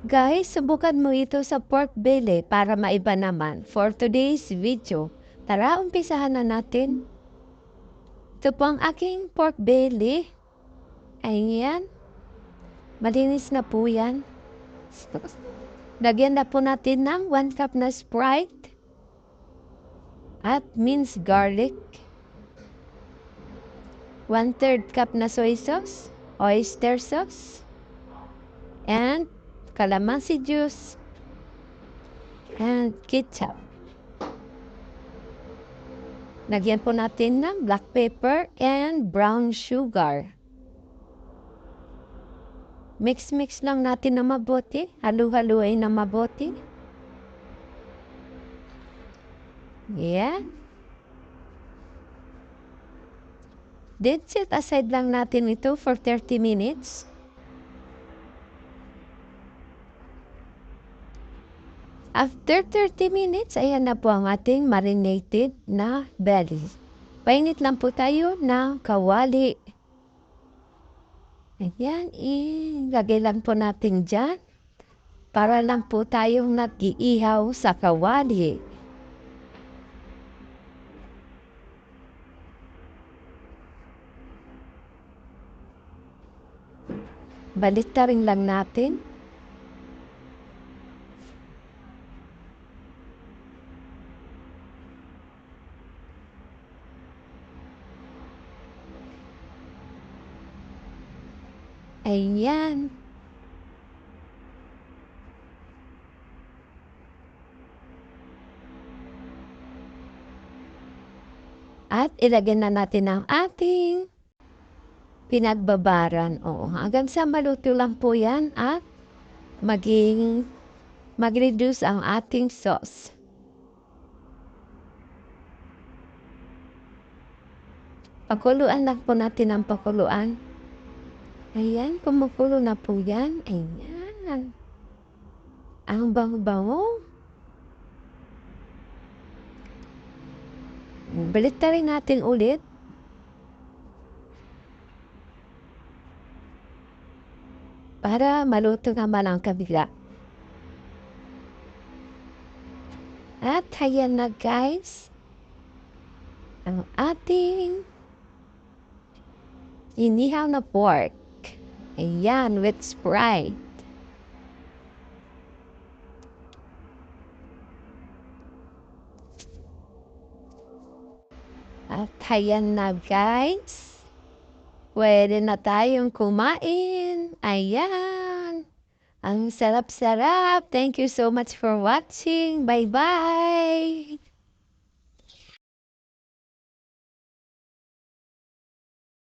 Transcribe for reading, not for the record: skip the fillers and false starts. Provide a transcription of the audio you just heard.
Guys, subukan mo ito sa pork belly para maiba naman. For today's video, tara umpisahan na natin. Ito po ang aking pork belly. Ayan. Malinis na po yan. Lagyan na po natin ng 1 cup na Sprite at minced garlic. 1/3 cup na soy sauce, oyster sauce, and calamansi juice, and ketchup. Lagyan po natin ng black pepper and brown sugar. Mix lang natin na mabuti. Halu-haluin na mabuti. Yan. Then set aside lang natin ito for 30 minutes. After 30 minutes, ayan na po ang ating marinated na belly. Painit lang po tayo ng kawali. Ayan, ilagay lang po natin dyan. Para lang po tayong nag-iihaw sa kawali. Baliktarin lang natin. Ayan. At ilagay na natin ang ating pinagbabaran. Oo, hanggang sa maluto lang po yan at mag-reduce ang ating sauce. Pakuluan lang po natin ang pakuluan. Ayan, kumukulo na po yan. Ayan. Ang bango-bango. Baliktarin natin ulit. Para maluto naman ang kabila. At ayan na guys. Ang ating inihaw na pork. Ayan, with Sprite. At ayan na guys. Pwede na tayong kumain. Ayan. Ang sarap-sarap. Thank you so much for watching. Bye-bye.